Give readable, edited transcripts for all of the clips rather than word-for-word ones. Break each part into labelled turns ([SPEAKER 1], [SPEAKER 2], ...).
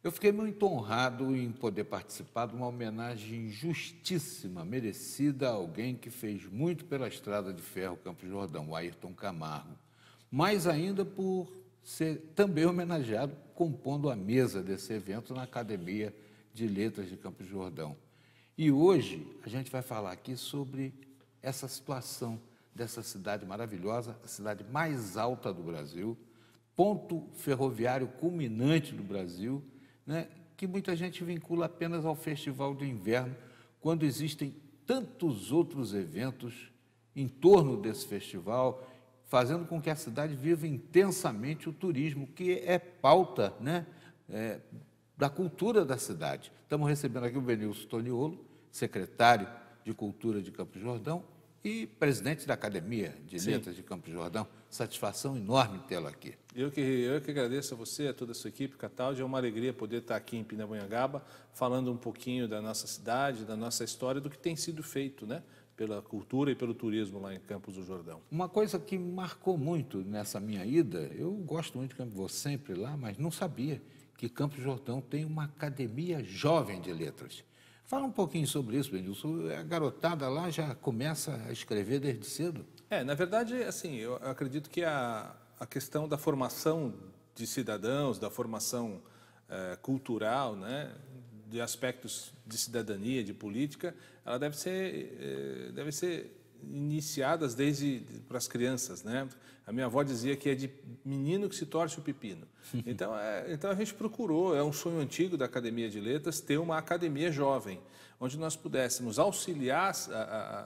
[SPEAKER 1] Eu fiquei muito honrado em poder participar de uma homenagem justíssima, merecida a alguém que fez muito pela Estrada de Ferro Campos do Jordão, o Ayrton Camargo. Mais ainda por ser também homenageado compondo a mesa desse evento na Academia de Letras de Campos do Jordão. E hoje a gente vai falar aqui sobre essa situação dessa cidade maravilhosa, a cidade mais alta do Brasil, ponto ferroviário culminante do Brasil, né, que muita gente vincula apenas ao Festival de Inverno, quando existem tantos outros eventos em torno desse festival, fazendo com que a cidade viva intensamente o turismo, que é pauta, né, da cultura da cidade. Estamos recebendo aqui o Benilson Toniolo, secretário de Cultura de Campos do Jordão e presidente da Academia de Letras de Campos do Jordão. Satisfação enorme tê-lo aqui.
[SPEAKER 2] Eu que agradeço a você, a toda a sua equipe, Cataldi. É uma alegria poder estar aqui em Pindamonhangaba, falando um pouquinho da nossa cidade, da nossa história, do que tem sido feito, né, pela cultura e pelo turismo lá em Campos do Jordão.
[SPEAKER 1] Uma coisa que me marcou muito nessa minha ida, eu gosto muito de Campos, vou sempre lá, mas não sabia que Campos do Jordão tem uma academia jovem de letras. Fala um pouquinho sobre isso, Benilson. A garotada lá já começa a escrever desde cedo?
[SPEAKER 2] Na verdade, assim, eu acredito que a questão da formação de cidadãos, da formação cultural, né, de aspectos de cidadania, de política, ela deve ser iniciadas desde para as crianças, né? A minha avó dizia que é de menino que se torce o pepino. Então a gente procurou, é um sonho antigo da Academia de Letras, ter uma academia jovem, onde nós pudéssemos auxiliar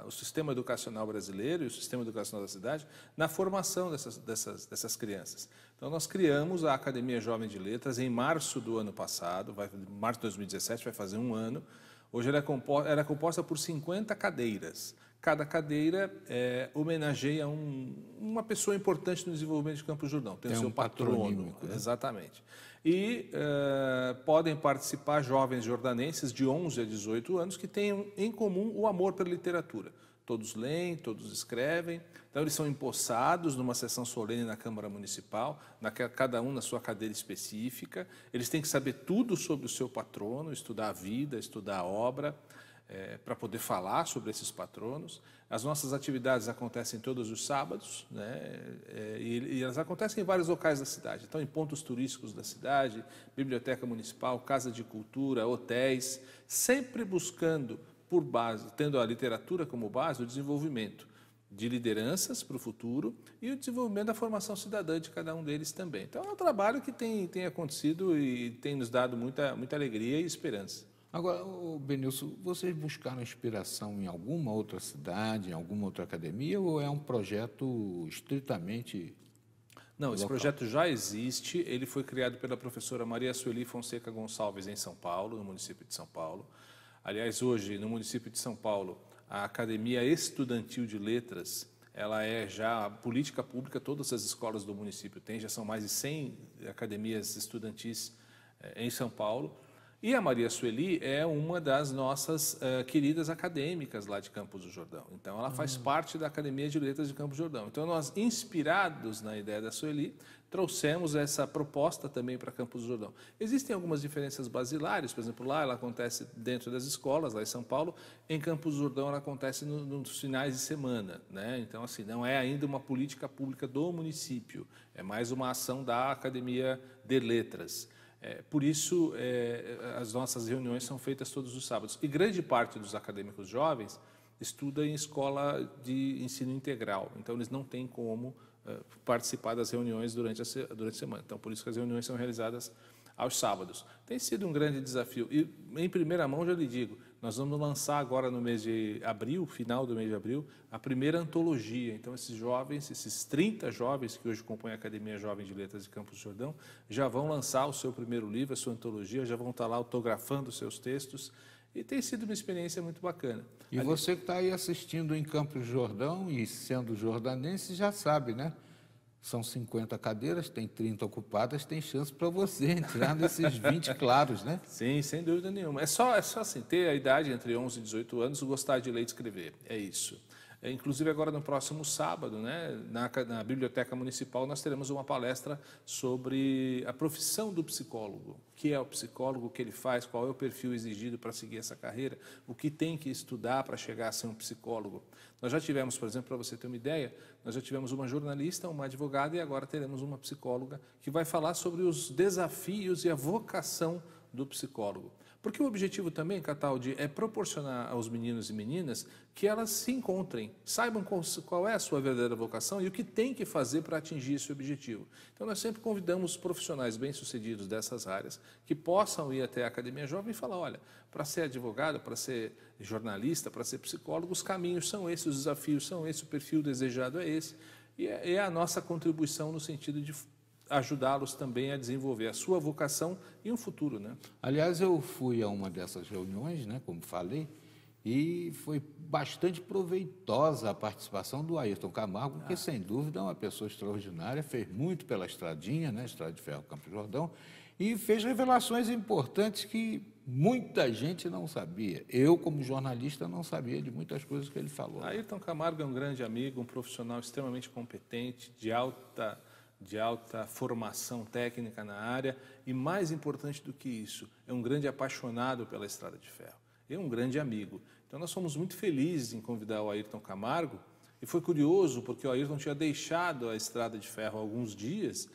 [SPEAKER 2] o sistema educacional brasileiro e o sistema educacional da cidade na formação dessas crianças. Então nós criamos a Academia Jovem de Letras em março do ano passado, março de 2017, vai fazer um ano. Hoje ela era composta por 50 cadeiras. Cada cadeira homenageia uma pessoa importante no desenvolvimento de Campos do Jordão. Tem o seu patrono, né? Exatamente. E podem participar jovens jordanenses de 11 a 18 anos que tenham em comum o amor pela literatura. Todos leem, todos escrevem. Então, eles são empossados numa sessão solene na Câmara Municipal, cada um na sua cadeira específica. Eles têm que saber tudo sobre o seu patrono, estudar a vida, estudar a obra, para poder falar sobre esses patronos. As nossas atividades acontecem todos os sábados, né? E elas acontecem em vários locais da cidade. Então, em pontos turísticos da cidade, biblioteca municipal, casa de cultura, hotéis, sempre buscando por base, tendo a literatura como base, o desenvolvimento de lideranças para o futuro e o desenvolvimento da formação cidadã de cada um deles também. Então, é um trabalho que tem acontecido e tem nos dado muita alegria e esperança.
[SPEAKER 1] Agora, Benilson, vocês buscaram inspiração em alguma outra cidade, em alguma outra academia, ou é um projeto estritamente
[SPEAKER 2] Não, esse
[SPEAKER 1] local?
[SPEAKER 2] projeto já existe. Ele foi criado pela professora Maria Sueli Fonseca Gonçalves em São Paulo, no município de São Paulo. Aliás, hoje, no município de São Paulo, a Academia Estudantil de Letras, ela é já política pública, todas as escolas do município têm, já são mais de 100 academias estudantis em São Paulo. E a Maria Sueli é uma das nossas queridas acadêmicas lá de Campos do Jordão. Então, ela faz parte da Academia de Letras de Campos do Jordão. Então, nós, inspirados na ideia da Sueli, trouxemos essa proposta também para Campos do Jordão. Existem algumas diferenças basilares, por exemplo, lá ela acontece dentro das escolas, lá em São Paulo. Em Campos do Jordão, ela acontece nos finais de semana, né? Então, assim, não é ainda uma política pública do município, é mais uma ação da Academia de Letras. Por isso, as nossas reuniões são feitas todos os sábados. E grande parte dos acadêmicos jovens estuda em escola de ensino integral. Então, eles não têm como participar das reuniões durante a semana. Então, por isso que as reuniões são realizadas aos sábados. Tem sido um grande desafio. E, em primeira mão, já lhe digo, nós vamos lançar agora no mês de abril, final do mês de abril, a primeira antologia. Então, esses jovens, esses 30 jovens que hoje compõem a Academia Jovem de Letras de Campos do Jordão, já vão lançar o seu primeiro livro, a sua antologia, já vão estar lá autografando os seus textos. E tem sido uma experiência muito bacana.
[SPEAKER 1] E você que está aí assistindo em Campos do Jordão e sendo jordanense já sabe, né? São 50 cadeiras, tem 30 ocupadas, tem chance para você entrar nesses 20 claros, né?
[SPEAKER 2] Sim, sem dúvida nenhuma. É só assim, ter a idade entre 11 e 18 anos, gostar de ler e escrever, é isso. Inclusive, agora no próximo sábado, né, na Biblioteca Municipal, nós teremos uma palestra sobre a profissão do psicólogo. O que é o psicólogo, o que ele faz, qual é o perfil exigido para seguir essa carreira, o que tem que estudar para chegar a ser um psicólogo. Nós já tivemos, por exemplo, para você ter uma ideia, nós já tivemos uma jornalista, uma advogada e agora teremos uma psicóloga que vai falar sobre os desafios e a vocação do psicólogo. Porque o objetivo também, Cataldi, é proporcionar aos meninos e meninas que elas se encontrem, saibam qual é a sua verdadeira vocação e o que tem que fazer para atingir esse objetivo. Então, nós sempre convidamos profissionais bem-sucedidos dessas áreas que possam ir até a Academia Jovem e falar, olha, para ser advogado, para ser jornalista, para ser psicólogo, os caminhos são esses, os desafios são esses, o perfil desejado é esse. E é a nossa contribuição no sentido de ajudá-los também a desenvolver a sua vocação e um futuro, né?
[SPEAKER 1] Aliás, eu fui a uma dessas reuniões, né, como falei, e foi bastante proveitosa a participação do Ayrton Camargo, que, sem dúvida, é uma pessoa extraordinária, fez muito pela estradinha, né, Estrada de Ferro Campos do Jordão, e fez revelações importantes que muita gente não sabia. Eu, como jornalista, não sabia de muitas coisas que ele falou.
[SPEAKER 2] Ayrton Camargo é um grande amigo, um profissional extremamente competente, de alta formação técnica na área e, mais importante do que isso, é um grande apaixonado pela Estrada de Ferro. É um grande amigo. Então, nós fomos muito felizes em convidar o Ayrton Camargo e foi curioso porque o Ayrton tinha deixado a Estrada de Ferro há alguns dias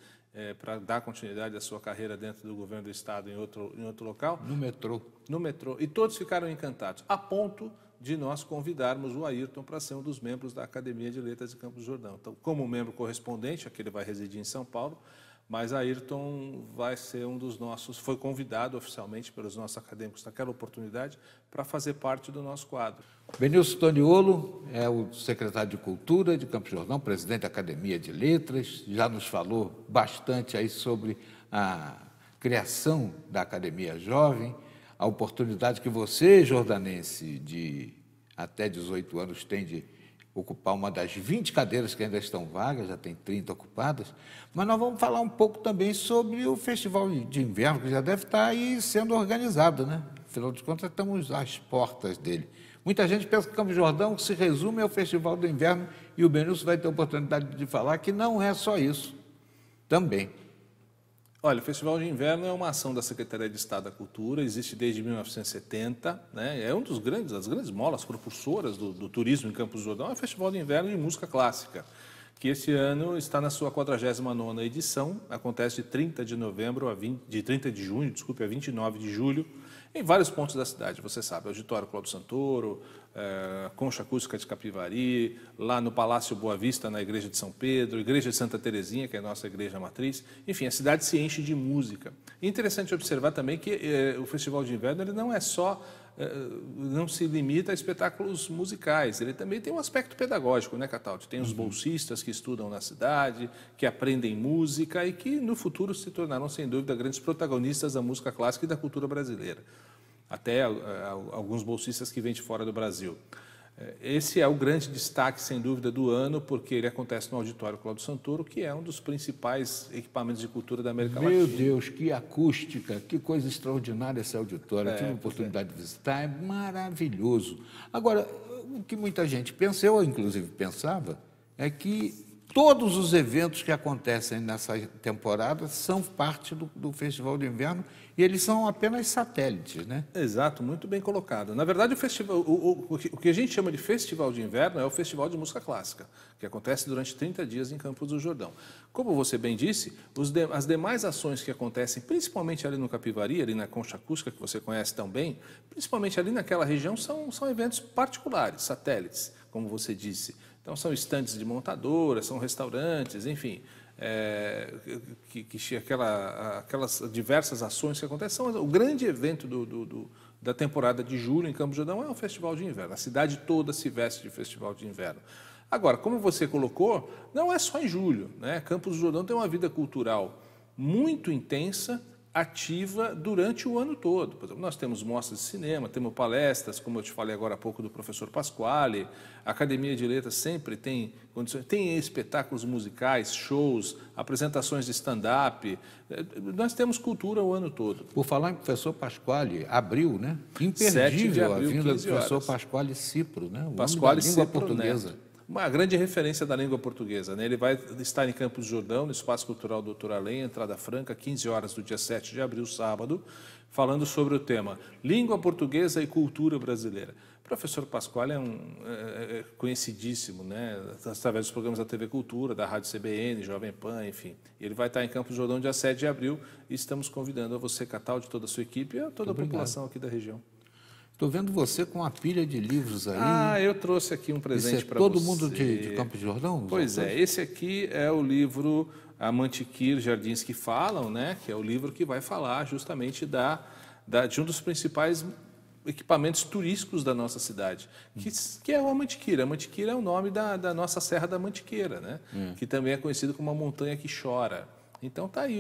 [SPEAKER 2] para dar continuidade à sua carreira dentro do governo do Estado em outro local.
[SPEAKER 1] No metrô.
[SPEAKER 2] No metrô. E todos ficaram encantados, a ponto de nós convidarmos o Ayrton para ser um dos membros da Academia de Letras de Campos do Jordão. Então, como membro correspondente, aqui ele vai residir em São Paulo, mas Ayrton vai ser um dos nossos, foi convidado oficialmente pelos nossos acadêmicos naquela oportunidade para fazer parte do nosso quadro.
[SPEAKER 1] Benilson Toniolo é o secretário de Cultura de Campos do Jordão, presidente da Academia de Letras, já nos falou bastante aí sobre a criação da Academia Jovem, a oportunidade que você, jordanense de até 18 anos, tem de ocupar uma das 20 cadeiras que ainda estão vagas, já tem 30 ocupadas, mas nós vamos falar um pouco também sobre o Festival de Inverno, que já deve estar aí sendo organizado, né? Afinal de contas, estamos às portas dele. Muita gente pensa que Campos do Jordão se resume ao Festival do Inverno e o Benilson vai ter a oportunidade de falar que não é só isso, também.
[SPEAKER 2] Olha, o Festival de Inverno é uma ação da Secretaria de Estado da Cultura, existe desde 1970, né? É das grandes molas propulsoras do turismo em Campos do Jordão, é o Festival de Inverno de Música Clássica, que esse ano está na sua 49ª edição, acontece de 30 de junho, a 29 de julho, em vários pontos da cidade, você sabe, Auditório Cláudio Santoro, Concha Acústica de Capivari, lá no Palácio Boa Vista, na Igreja de São Pedro, Igreja de Santa Terezinha, que é a nossa igreja matriz. Enfim, a cidade se enche de música. É interessante observar também que o Festival de Inverno ele não se limita a espetáculos musicais, ele também tem um aspecto pedagógico, né, Cataldi? Tem os bolsistas que estudam na cidade, que aprendem música e que no futuro se tornarão, sem dúvida, grandes protagonistas da música clássica e da cultura brasileira. Até alguns bolsistas que vêm de fora do Brasil. Esse é o grande destaque, sem dúvida, do ano, porque ele acontece no Auditório Cláudio Santoro, que é um dos principais equipamentos de cultura da América Latina.
[SPEAKER 1] Meu Deus, que acústica, que coisa extraordinária esse auditório. Eu tive a oportunidade de visitar, é maravilhoso. Agora, o que muita gente pensa, eu inclusive pensava, é que todos os eventos que acontecem nessa temporada são parte do Festival de Inverno e eles são apenas satélites, né?
[SPEAKER 2] Exato, muito bem colocado. Na verdade, o que a gente chama de Festival de Inverno é o Festival de Música Clássica, que acontece durante 30 dias em Campos do Jordão. Como você bem disse, as demais ações que acontecem, principalmente ali no Capivari, ali na Concha Acústica, que você conhece tão bem, principalmente ali naquela região, são eventos particulares, satélites, como você disse. Então, são estandes de montadoras, são restaurantes, enfim, aquelas diversas ações que acontecem. O grande evento da temporada de julho em Campos do Jordão é o Festival de Inverno. A cidade toda se veste de Festival de Inverno. Agora, como você colocou, não é só em julho, né? Campos do Jordão tem uma vida cultural muito intensa, ativa durante o ano todo. Por exemplo, nós temos mostras de cinema, temos palestras, como eu te falei agora há pouco do professor Pasquale, a Academia de Letras sempre tem condições, tem espetáculos musicais, shows, apresentações de stand-up, nós temos cultura o ano todo.
[SPEAKER 1] Por falar em professor Pasquale, abril, né?
[SPEAKER 2] 7 de
[SPEAKER 1] Imperdível
[SPEAKER 2] abril,
[SPEAKER 1] a vinda do
[SPEAKER 2] 15 horas.
[SPEAKER 1] professor Pasquale Cipro, né? O
[SPEAKER 2] Pasquale
[SPEAKER 1] homem da língua
[SPEAKER 2] Cipro
[SPEAKER 1] portuguesa.
[SPEAKER 2] Neto. Uma grande referência da língua portuguesa, né? Ele vai estar em Campos do Jordão, no Espaço Cultural Doutor Além, entrada franca, 15 horas do dia 7 de abril, sábado, falando sobre o tema Língua Portuguesa e Cultura Brasileira. O professor Pasquale é conhecidíssimo, né? Através dos programas da TV Cultura, da Rádio CBN, Jovem Pan, enfim. Ele vai estar em Campos do Jordão dia 7 de abril e estamos convidando a você, Catal, de toda a sua equipe e a toda a população aqui da região.
[SPEAKER 1] Estou vendo você com uma pilha de livros aí.
[SPEAKER 2] Ah, eu trouxe aqui um presente para você.
[SPEAKER 1] Todo mundo de Campos do Jordão?
[SPEAKER 2] Pois é, esse aqui é o livro A Mantiqueira, Jardins que Falam, né? Que é o livro que vai falar justamente de um dos principais equipamentos turísticos da nossa cidade, que é a Mantiqueira. A Mantiqueira é o nome da nossa Serra da Mantiqueira, né? Que também é conhecido como a montanha que chora. Então tá aí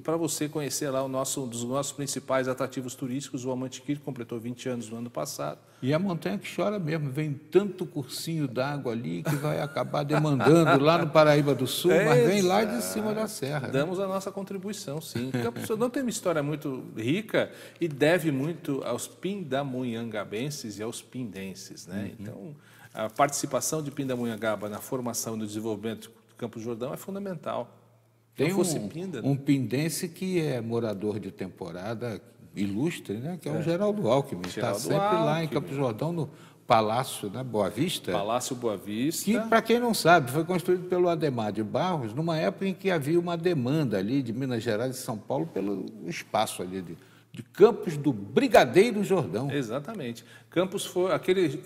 [SPEAKER 2] para você conhecer lá um dos nossos principais atrativos turísticos, o Mantiqueira, que completou 20 anos no ano passado.
[SPEAKER 1] E a montanha que chora mesmo, vem tanto cursinho d'água ali que vai acabar demandando lá no Paraíba do Sul, mas vem lá de cima da serra.
[SPEAKER 2] Damos a nossa contribuição, sim. Campos do Jordão tem uma história muito rica e deve muito aos pindamonhangabenses e aos pindenses, né? Então, a participação de Pindamonhangaba na formação e no desenvolvimento de Campos do Jordão é fundamental.
[SPEAKER 1] Tem um pindense que é morador de temporada ilustre, né? Que é o Geraldo Alckmin. Está sempre lá em Campos do Jordão, no Palácio, né? Boa Vista.
[SPEAKER 2] Palácio Boa Vista.
[SPEAKER 1] Que, para quem não sabe, foi construído pelo Adhemar de Barros, numa época em que havia uma demanda ali de Minas Gerais e São Paulo pelo espaço ali de Campos do Brigadeiro Jordão.
[SPEAKER 2] Exatamente. Campos foi aquele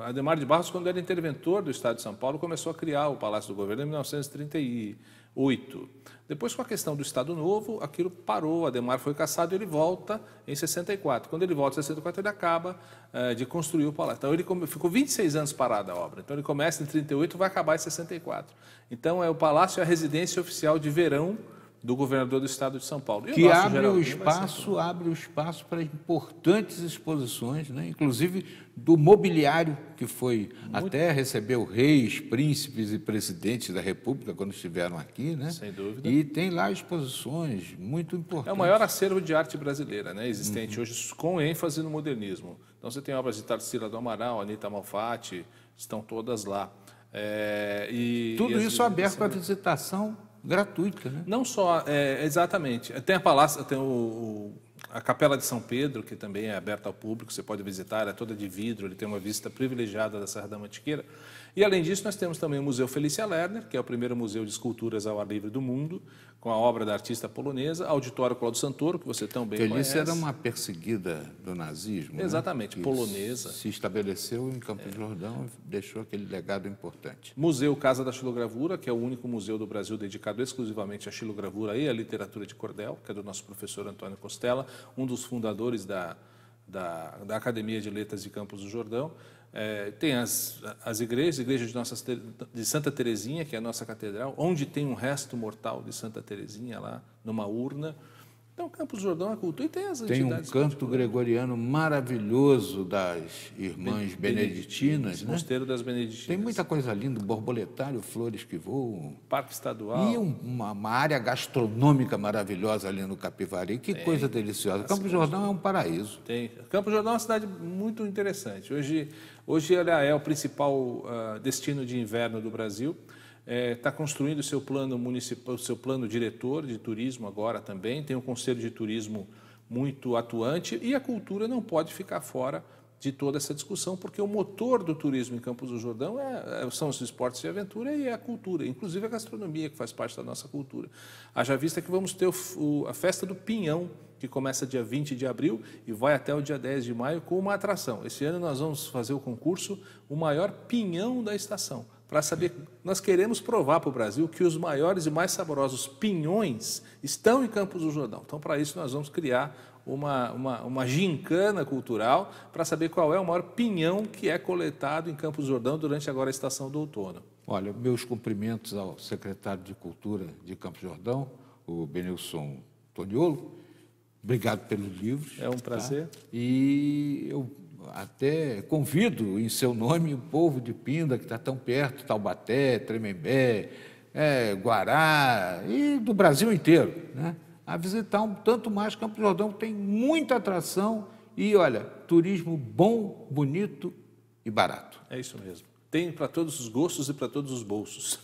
[SPEAKER 2] Adhemar de Barros, quando era interventor do Estado de São Paulo, começou a criar o Palácio do Governo em 1938. Depois, com a questão do Estado Novo, aquilo parou, Adhemar foi cassado e ele volta em 64. Quando ele volta em 64, ele acaba de construir o palácio. Então, ele ficou 26 anos parada a obra. Então, ele começa em 38 e vai acabar em 64. Então, o palácio é a residência oficial de verão do governador do Estado de São Paulo.
[SPEAKER 1] Que abre o espaço para importantes exposições, né? Inclusive do mobiliário, que foi até recebeu reis, príncipes e presidentes da República quando estiveram aqui, né?
[SPEAKER 2] Sem dúvida.
[SPEAKER 1] E tem lá exposições muito importantes.
[SPEAKER 2] É o maior acervo de arte brasileira, né? Existente hoje, com ênfase no modernismo. Então, você tem obras de Tarsila do Amaral, Anita Malfatti, estão todas lá.
[SPEAKER 1] Tudo isso aberto à visitação gratuita, né?
[SPEAKER 2] Não só, exatamente. Tem a Capela de São Pedro, que também é aberta ao público, você pode visitar, ela é toda de vidro, ele tem uma vista privilegiada da Serra da Mantiqueira. E, além disso, nós temos também o Museu Felícia Lerner, que é o primeiro museu de esculturas ao ar livre do mundo, com a obra da artista polonesa, Auditório Cláudio Santoro, que você tão bem conhece.
[SPEAKER 1] Felícia era uma perseguida do nazismo,
[SPEAKER 2] exatamente,
[SPEAKER 1] né?
[SPEAKER 2] polonesa.
[SPEAKER 1] Se estabeleceu em Campos do Jordão e deixou aquele legado importante.
[SPEAKER 2] Museu Casa da Xilogravura, que é o único museu do Brasil dedicado exclusivamente à xilogravura e à literatura de cordel, que é do nosso professor Antônio Costela, um dos fundadores da Academia de Letras de Campos do Jordão. Tem as igrejas, a igreja de Santa Teresinha, que é a nossa catedral, onde tem um resto mortal de Santa Teresinha lá, numa urna. Então, Campos do Jordão é cultura e tem as entidades.
[SPEAKER 1] Tem um canto gregoriano maravilhoso das irmãs beneditinas, né?
[SPEAKER 2] Mosteiro das Beneditinas.
[SPEAKER 1] Tem muita coisa linda, borboletário, flores que voam.
[SPEAKER 2] Parque Estadual.
[SPEAKER 1] E uma área gastronômica maravilhosa ali no Capivari. Que coisa deliciosa. Campos do Jordão é um paraíso.
[SPEAKER 2] Tem. Campos do Jordão é uma cidade muito interessante. Hoje ela é o principal destino de inverno do Brasil. Está construindo o seu plano municipal, o seu plano diretor de turismo agora também, tem um conselho de turismo muito atuante e a cultura não pode ficar fora de toda essa discussão, porque o motor do turismo em Campos do Jordão são os esportes de aventura e a cultura, inclusive a gastronomia, que faz parte da nossa cultura. Haja vista que vamos ter a festa do Pinhão, que começa dia 20 de abril e vai até o dia 10 de maio com uma atração. Esse ano nós vamos fazer o concurso O Maior Pinhão da Estação, para saber, nós queremos provar para o Brasil que os maiores e mais saborosos pinhões estão em Campos do Jordão. Então, para isso, nós vamos criar uma gincana cultural para saber qual é o maior pinhão que é coletado em Campos do Jordão durante agora a estação do outono.
[SPEAKER 1] Olha, meus cumprimentos ao secretário de Cultura de Campos do Jordão, o Benilson Toniolo, Obrigado pelos livros.
[SPEAKER 2] É um prazer.
[SPEAKER 1] Tá? E eu até convido em seu nome o povo de Pinda, que está tão perto, Taubaté, Tremembé, Guará e do Brasil inteiro, né? A visitar tanto mais Campos do Jordão, que tem muita atração e, olha, turismo bom, bonito e barato.
[SPEAKER 2] É isso mesmo. Tem para todos os gostos e para todos os bolsos.